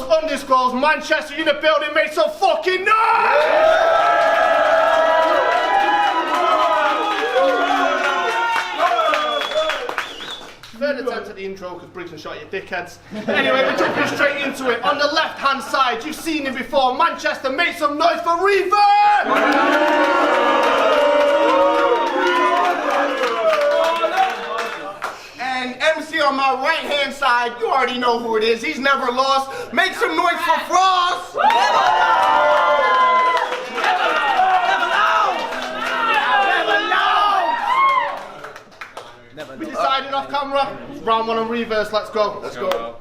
Undisclosed, Undisclosed, Manchester in the building, make some fucking noise! Third attempt at the intro because Briggs and Shotty, you dickheads. Anyway, we're jumping straight into it. On the left-hand side, you've seen him before. Manchester, make some noise for Reeverse! And MC on my right-hand side, you already know who it is. He's never lost. Make some noise for Frost! We decided off camera. Round one on Reeverse, let's go. Let's go.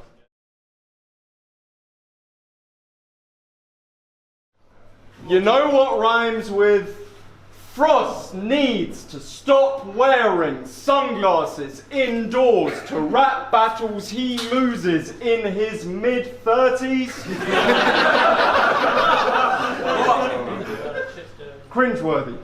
You know what rhymes with Frost needs to stop wearing sunglasses indoors to rap battles he loses in his mid-30s? Cringeworthy.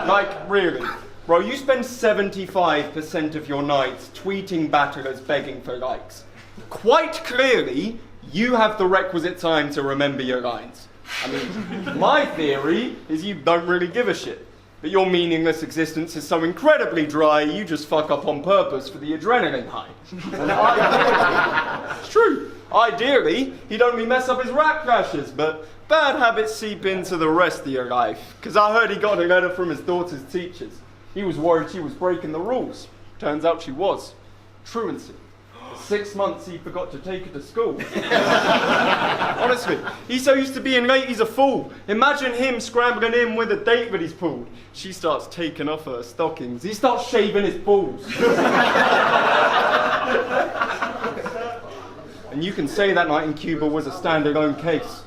Like, really. Bro, you spend 75% of your nights tweeting battlers begging for likes. Quite clearly, you have the requisite time to remember your lines. I mean, my theory is you don't really give a shit. But your meaningless existence is so incredibly dry, you just fuck up on purpose for the adrenaline high. And it's true. Ideally, he'd only mess up his rap clashes, but bad habits seep into the rest of your life. Because I heard he got a letter from his daughter's teachers. He was worried she was breaking the rules. Turns out she was. Truancy. For 6 months he forgot to take her to school. Honestly, he's so used to being late he's a fool. Imagine him scrambling in with a date that he's pulled. She starts taking off her stockings. He starts shaving his balls. And you can say that night in Cuba was a standalone case.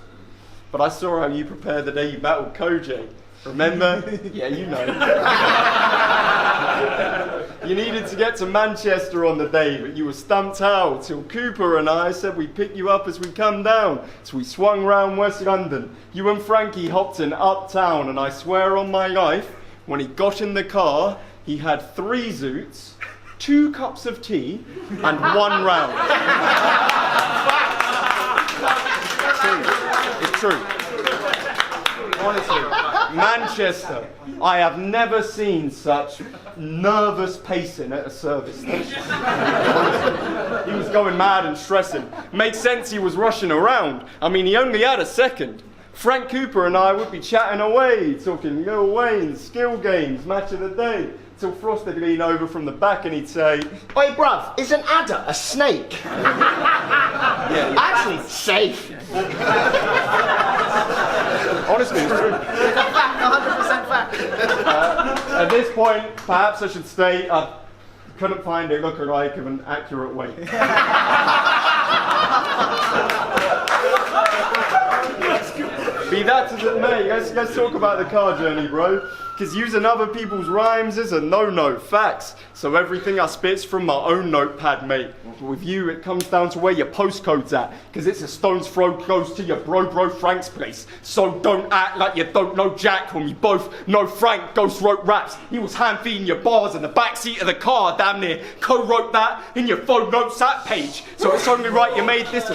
But I saw how you prepared the day you battled Kojay. Remember? Yeah, you know. You needed to get to Manchester on the day, but you were stumped out till Cooper and I said we'd pick you up as we come down. So we swung round West London. You and Frankie hopped in uptown, and I swear on my life, when he got in the car, he had 3 zoots, 2 cups of tea, and 1 round. It's true. Honestly, Manchester, I have never seen such nervous pacing at a service station. Honestly, he was going mad and stressing. Makes sense he was rushing around. I mean, he only had a second. Frank Cooper and I would be chatting away, talking Lil Wayne, skill games, match of the day, till Frost would lean over from the back and he'd say, Oi, bruv, is an adder a snake? yeah, Actually, safe. honestly, it's true. It's a fact, 100% fact. At this point, perhaps I should state I couldn't find a lookalike of an accurate weight. Be that as it may, let's talk about the car journey, bro. Because using other people's rhymes is a no-no, facts. So everything I spit's from my own notepad, mate. But with you, it comes down to where your postcode's at. Because it's a stone's throw close to your bro Frank's place. So don't act like you don't know Jack when we both know Frank ghost wrote raps. He was hand-feeding your bars in the backseat of the car, damn near. Co-wrote that in your phone notes app page. So it's only right you made this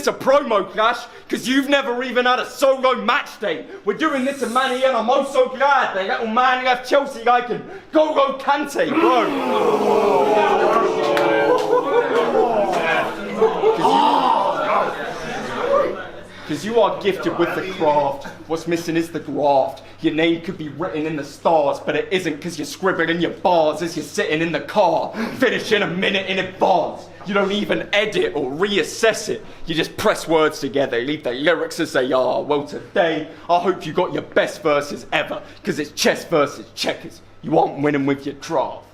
a promo clash, because you've never even had a solo match day. We're doing this in Manny and I'm oh so glad the little man left Chelsea like an Golo Kante, bro. Because you are gifted with the craft. What's missing is the graft. Your name could be written in the stars, but it isn't because you're scribbling your bars as you're sitting in the car, finishing a minute in advance. You don't even edit or reassess it. You just press words together, leave the lyrics as they are. Well, today, I hope you got your best verses ever, because it's chess versus checkers. You aren't winning with your drafts.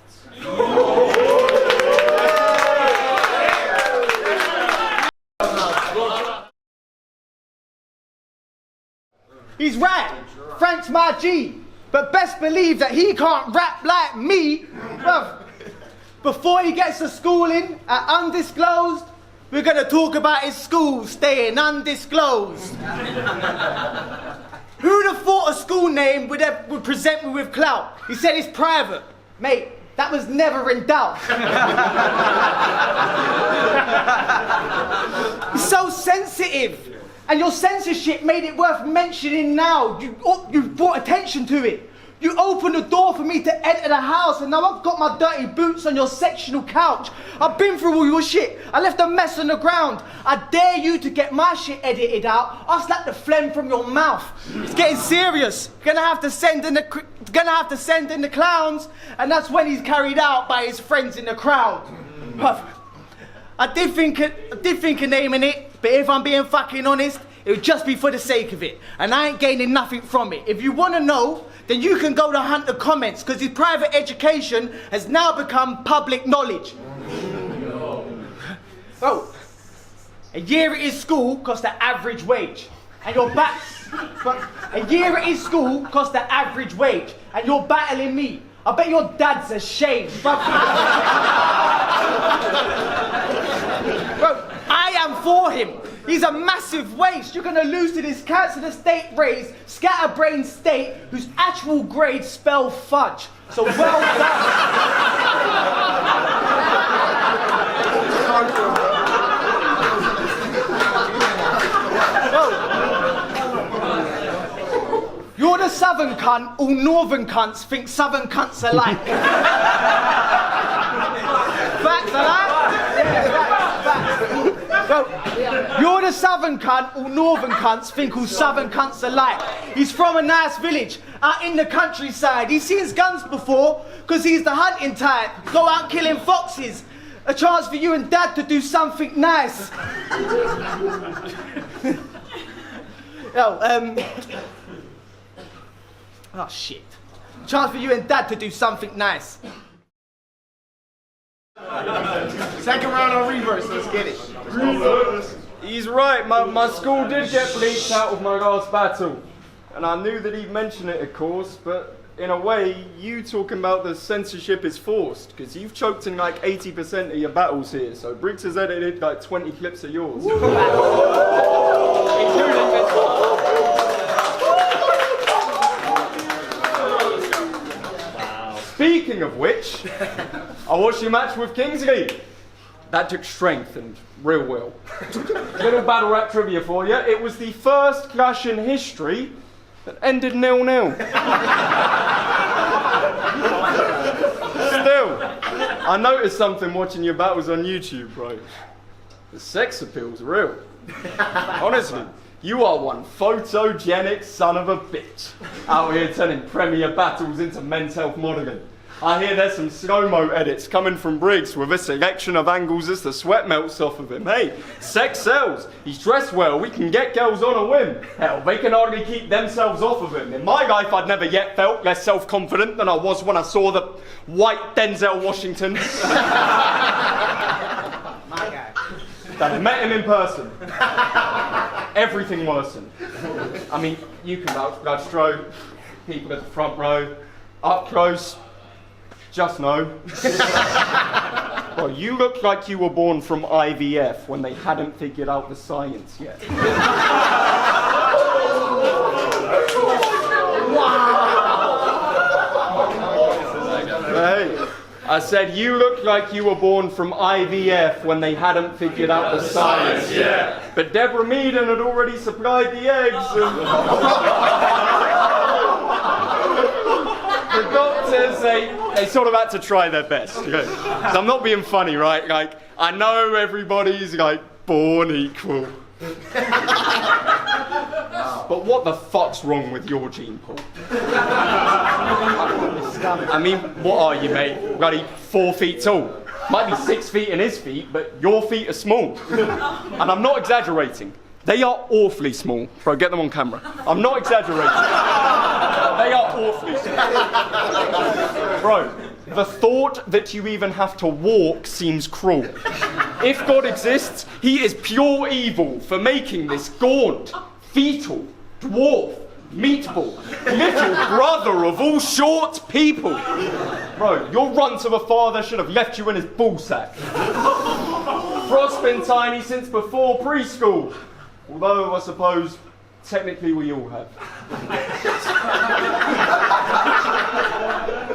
He's right. Frank's my G. But best believe that he can't rap like me. Bruv, before he gets to schooling at Undisclosed, we're going to talk about his school staying undisclosed. Who'd have thought a school name would present me with clout? He said it's private. Mate, that was never in doubt. negative. And your censorship made it worth mentioning now. You brought attention to it. You opened the door for me to enter the house, and now I've got my dirty boots on your sectional couch. I've been through all your shit. I left a mess on the ground. I dare you to get my shit edited out. I'll slap the phlegm from your mouth. It's getting serious. Gonna have to send in the clowns, and that's when he's carried out by his friends in the crowd. I did think of naming it, but if I'm being fucking honest, it would just be for the sake of it, and I ain't gaining nothing from it. If you want to know, then you can go to hunt the comments, because his private education has now become public knowledge. Oh, a year at his school cost the average wage, and you're back. A year at his school cost the average wage, and you're battling me. I bet your dad's ashamed. Bro, I am for him. He's a massive waste. You're going to lose to this cancer estate raised, scatterbrained state whose actual grades spell fudge. So well done. You're the southern cunt, all northern cunts think southern cunts alike. Facts alike? Yeah, facts. So, you're the southern cunt, all northern cunts think all southern cunts alike. He's from a nice village, out in the countryside. He's seen guns before, because he's the hunting type. Go out killing foxes. A chance for you and Dad to do something nice. Oh, shit. Chance for you and Dad to do something nice. Second round on Reeverse, let's get it. Reeverse. He's right, my school did get bleached out of my last battle. And I knew that he'd mention it, of course, but in a way, you talking about the censorship is forced, because you've choked in like 80% of your battles here, so Briggz has edited like 20 clips of yours. Including this one. Speaking of which, I watched your match with Kingsley. That took strength and real will. Little battle rap trivia for you. It was the first clash in history that ended 0-0. Still, I noticed something watching your battles on YouTube, bro. The sex appeal's real. Honestly. You are one photogenic son of a bitch, out here turning premier battles into men's health modelling. I hear there's some slow-mo edits coming from Briggz with a selection of angles as the sweat melts off of him. Hey, sex sells. He's dressed well. We can get girls on a whim. Hell, they can hardly keep themselves off of him. In my life, I'd never yet felt less self-confident than I was when I saw the white Denzel Washington. My guy. I met him in person. Everything worsened. I mean, you can vouch for Bloodstro, people at the front row, up close, just know. Well, you look like you were born from IVF when they hadn't figured out the science yet. Hey, I said you look like you were born from IVF when they hadn't figured out the science yet. But Deborah Meaden had already supplied the eggs and... The doctors, they sort of had to try their best. Okay? So I'm not being funny, right? Like, I know everybody's like born equal. But what the fuck's wrong with your gene pool? I mean, what are you, mate? Bloody 4 feet tall. Might be 6 feet in his feet, but your feet are small. And I'm not exaggerating. They are awfully small. Bro, get them on camera. I'm not exaggerating. They are awfully small. Bro, the thought that you even have to walk seems cruel. If God exists, he is pure evil for making this gaunt, fetal, dwarf, meatball, little brother of all short people. Bro, your runt of a father should have left you in his ballsack. Frost's been tiny since before preschool. Although, I suppose, technically we all have.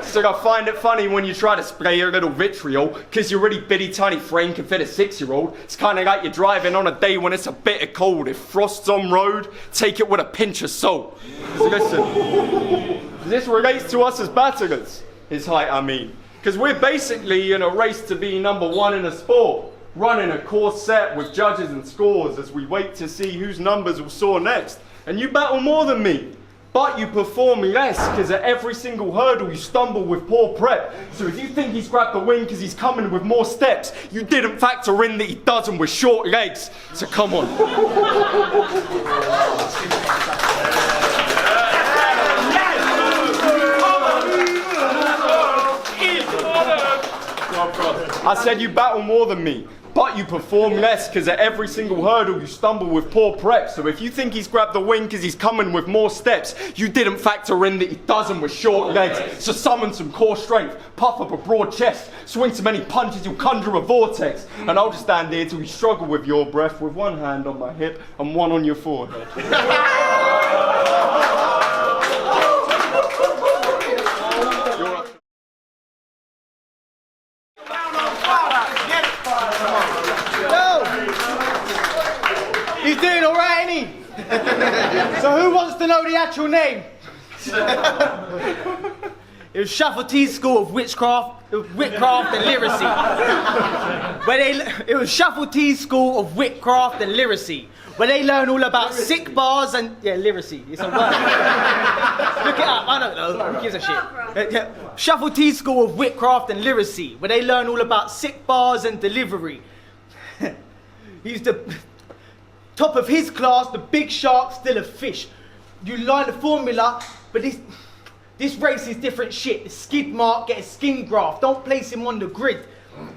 So I find it funny when you try to spray your little vitriol, because your really bitty tiny frame can fit a 6-year-old. It's kind of like you're driving on a day when it's a bit cold. If frost's on road, take it with a pinch of salt. So listen, this relates to us as battlers, his height I mean. Because we're basically in a race to be #1 in a sport, running a course set with judges and scores as we wait to see whose numbers will soar next. And you battle more than me. But you perform less, because at every single hurdle you stumble with poor prep. So if you think he's grabbed the win because he's coming with more steps, you didn't factor in that he does them with short legs. So come on. I said you battle more than me. But you perform less, because at every single hurdle you stumble with poor prep. So if you think he's grabbed the win because he's coming with more steps, you didn't factor in that he does them with short legs. So summon some core strength, puff up a broad chest, swing so many punches you'll conjure a vortex. And I'll just stand here till you struggle with your breath with one hand on my hip and one on your forehead. He's doing all right, ain't he? So who wants to know the actual name? It was Shuffle T's School of Witchcraft and Literacy. It was Shuffle T's School of Witchcraft and Literacy, where they learn all about sick bars and literacy. It's a word. Look it up. I don't know. Who gives a shit? Shuffle T's School of Witchcraft and Literacy, where they learn all about sick bars and delivery. He's the top of his class, the big shark, still a fish. You learn the formula, but this race is different shit. The skid mark, get a skin graft. Don't place him on the grid. You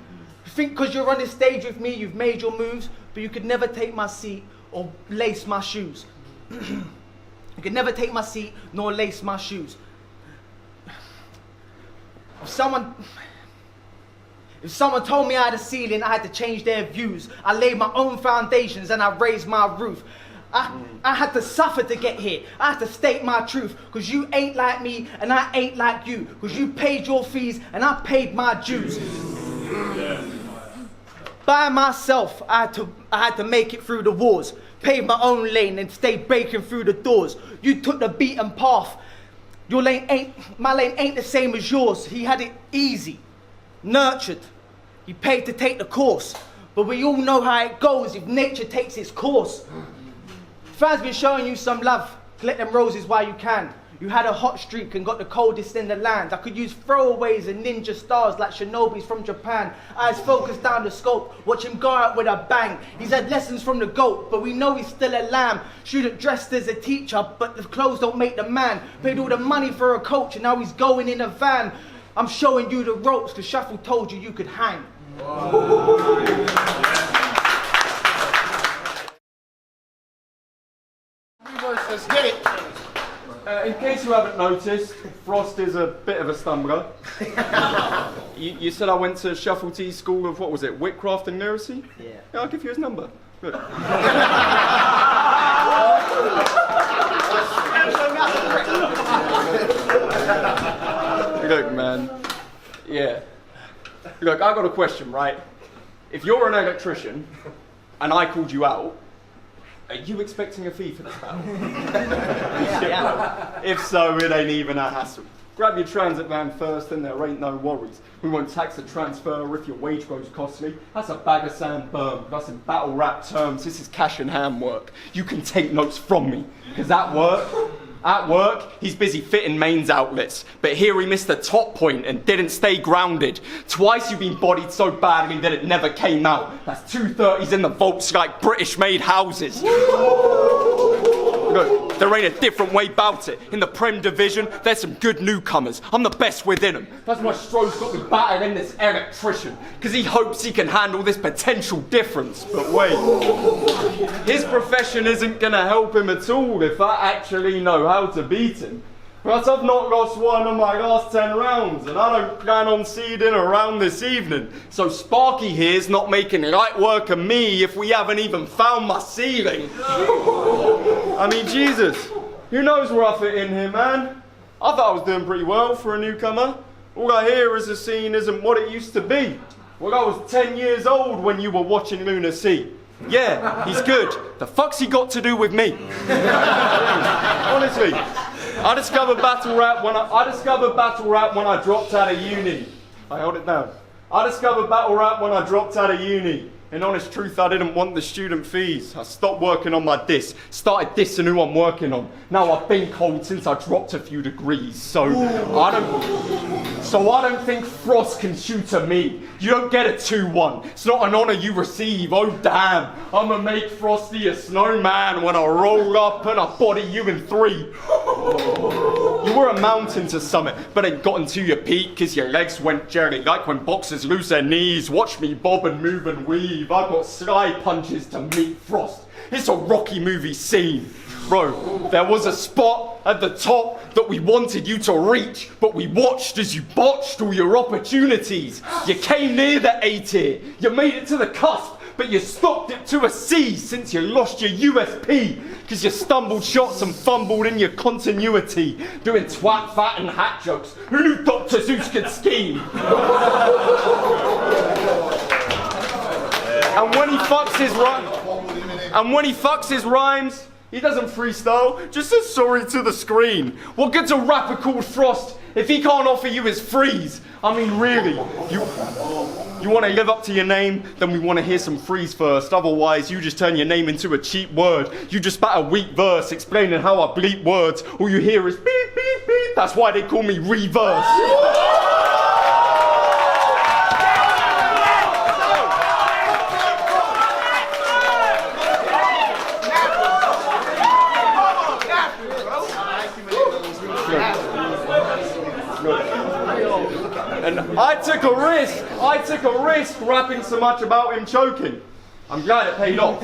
think because you're on the stage with me, you've made your moves, but you could never take my seat or lace my shoes. You could never take my seat nor lace my shoes. If someone told me I had a ceiling, I had to change their views. I laid my own foundations and I raised my roof. I had to suffer to get here. I had to state my truth, because you ain't like me and I ain't like you. Because you paid your fees and I paid my dues. By myself, I had to make it through the wars. Paved my own lane and stayed breaking through the doors. You took the beaten path. My lane ain't the same as yours. He had it easy, nurtured. He paid to take the course. But we all know how it goes if nature takes its course. Fans been showing you some love. Collect them roses while you can. You had a hot streak and got the coldest in the land. I could use throwaways and ninja stars like shinobis from Japan. Eyes focused down the scope, watch him go out with a bang. He's had lessons from the GOAT, but we know he's still a lamb. Student dressed as a teacher, but the clothes don't make the man. Paid all the money for a coach and now he's going in a van. I'm showing you the ropes, cause Shuffle told you you could hang. Let's get it. In case you haven't noticed, Frost is a bit of a stumbler. You said I went to Shuffle T's School of, what was it, Witchcraft and Literacy? Yeah. I'll give you his number. Good. Look, man. Yeah. Look, I got a question, right? If you're an electrician and I called you out, are you expecting a fee for this battle? Yeah. If so, it ain't even a hassle. Grab your transit van first and there ain't no worries. We won't tax the transfer if your wage grows costly. That's a bag of sand burn. That's in battle rap terms. This is cash and hand work. You can take notes from me. Because at work, he's busy fitting mains outlets. But here he missed the top point and didn't stay grounded. Twice you've been bodied so badly that it never came out. That's 230s in the vaults like British-made houses. Look, there ain't a different way about it. In the Prem division, there's some good newcomers. I'm the best within them. That's why Stroh's got me battling this electrician. Because he hopes he can handle this potential difference. But wait, his profession isn't going to help him at all if I actually know how to beat him. But I've not lost one of my last 10 rounds, and I don't plan on seeding around this evening. So Sparky here's not making light work of me if we haven't even found my ceiling. I mean, Jesus, who knows where I fit in here, man? I thought I was doing pretty well for a newcomer. All I hear as a scene isn't what it used to be. Well, I was 10 years old when you were watching Lunacy. Yeah, he's good. The fuck's he got to do with me? Honestly, I discovered battle rap when I dropped out of uni. I held it down. I discovered battle rap when I dropped out of uni. In honest truth, I didn't want the student fees. I stopped working on my diss, started dissing who I'm working on. Now I've been cold since I dropped a few degrees. So I don't think Frost can tutor me. You don't get a 2-1. It's not an honour you receive. Oh damn, I'ma make Frosty a snowman when I roll up and I body you in 3. You were a mountain to summit, but ain't gotten to your peak cause your legs went jelly. Like when boxers lose their knees, watch me bob and move and weave. I got sly punches to meet Frost. It's a Rocky movie scene. Bro, there was a spot at the top that we wanted you to reach, but we watched as you botched all your opportunities. You came near the A tier, you made it to the cusp, but you stopped it to a C since you lost your USP. Cause you stumbled shots and fumbled in your continuity, doing twat, fat and hat jokes. Who knew Dr. Zeus could scheme? And when he fucks his rhymes, he doesn't freestyle, just says sorry to the screen. What good's a rapper called Frost if he can't offer you his freeze? I mean, really, you want to live up to your name? Then we want to hear some freeze first. Otherwise, you just turn your name into a cheap word. You just spat a weak verse explaining how I bleep words. All you hear is beep, beep, beep. That's why they call me Reeverse. And I took a risk rapping so much about him choking. I'm glad it paid off.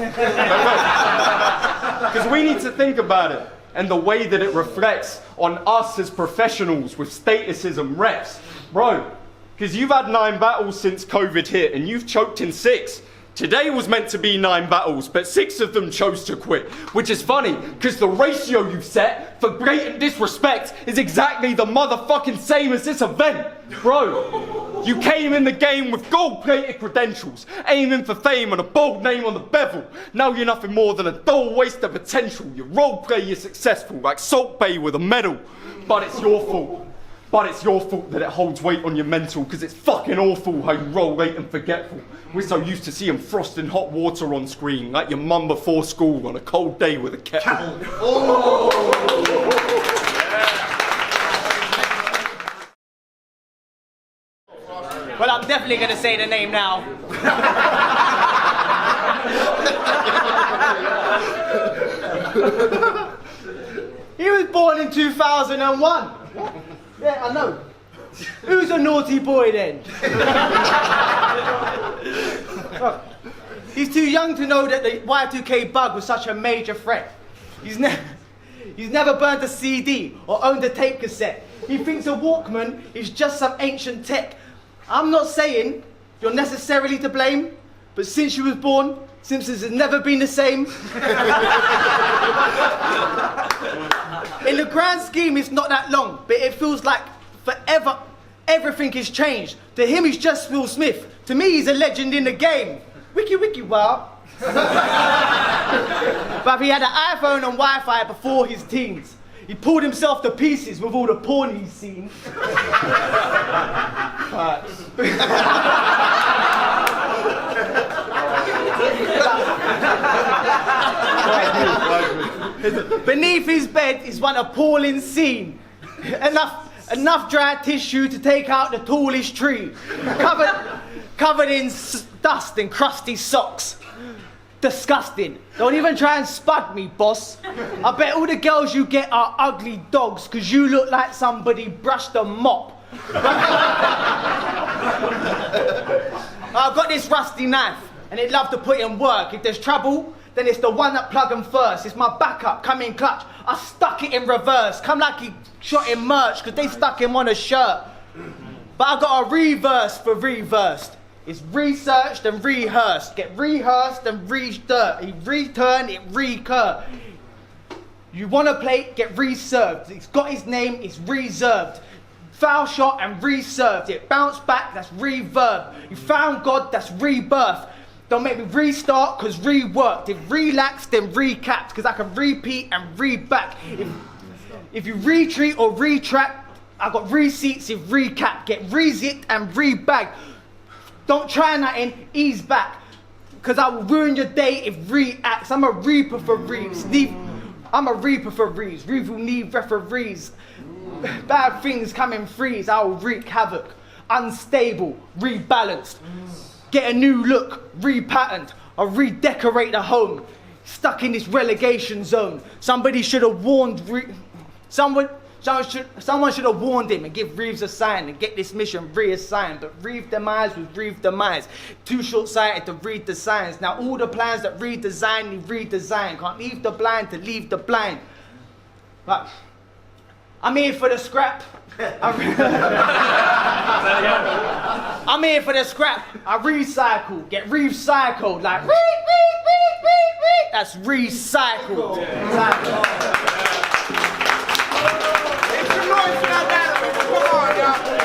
Because we need to think about it and the way that it reflects on us as professionals with statuses and reps. Bro, because you've had 9 battles since COVID hit and you've choked in 6. Today was meant to be 9 battles, but 6 of them chose to quit. Which is funny, because the ratio you've set for blatant disrespect is exactly the motherfucking same as this event. Bro, you came in the game with gold-plated credentials, aiming for fame and a bold name on the bevel. Now you're nothing more than a dull waste of potential. Your roleplay is successful, like Salt Bae with a medal. But it's your fault. But it's your fault that it holds weight on your mental, because it's fucking awful how you roll late and forgetful. We're so used to seeing Frost in hot water on screen, like your mum before school on a cold day with a kettle. Well, I'm definitely going to say the name now. He was born in 2001. Yeah, I know. Who's a naughty boy then? He's too young to know that the Y2K bug was such a major threat. He's never burned a CD or owned a tape cassette. He thinks a Walkman is just some ancient tech. I'm not saying you're necessarily to blame, but since you was born, Simpsons has never been the same. In the grand scheme, it's not that long, but it feels like forever. Everything has changed. To him, he's just Will Smith. To me, he's a legend in the game. Wiki wiki wow. But he had an iPhone and Wi-Fi before his teens. He pulled himself to pieces with all the porn he's seen. Beneath his bed is one appalling scene. Enough dry tissue to take out the tallest tree. Covered in dust and crusty socks. Disgusting. Don't even try and spud me, boss. I bet all the girls you get are ugly dogs because you look like somebody brushed a mop. I've got this rusty knife and it love to put in work. If there's trouble, then it's the one that plug 'em first. It's my backup, come in clutch. I stuck it in reverse. Come like he shot in merch because they stuck him on a shirt. But I got a reverse for reversed. It's researched and rehearsed. Get rehearsed and re-stirred. He returned, it recur. You want a plate, get reserved. It's got his name, it's reserved. Foul shot and reserved. It bounced back, that's reverb. You found God, that's rebirth. Don't make me restart, cause reworked. If relax, then recapped, cause I can repeat and reback. If you retreat or retract, I got receipts if recap. Get rezipped and rebag. Don't try nothing, ease back. Cause I will ruin your day if reacts. I'm a reaper for Reeves. I'm a reaper for Reeves. Reeves will need referees. Bad things come in threes. I will wreak havoc. Unstable, rebalanced. Get a new look, repatterned. I'll redecorate the home. Stuck in this relegation zone. Somebody should have warned Someone should have warned him and give Reeves a sign and get this mission reassigned. But Reeves' demise was Reeves' demise. Too short-sighted to read the signs. Now all the plans that redesign, he redesigned. Can't leave the blind to leave the blind. But I'm here for the scrap. I'm here for the scrap. I recycle. Get recycled. Like read. That's recycled. Make some noise for that. Come on, y'all.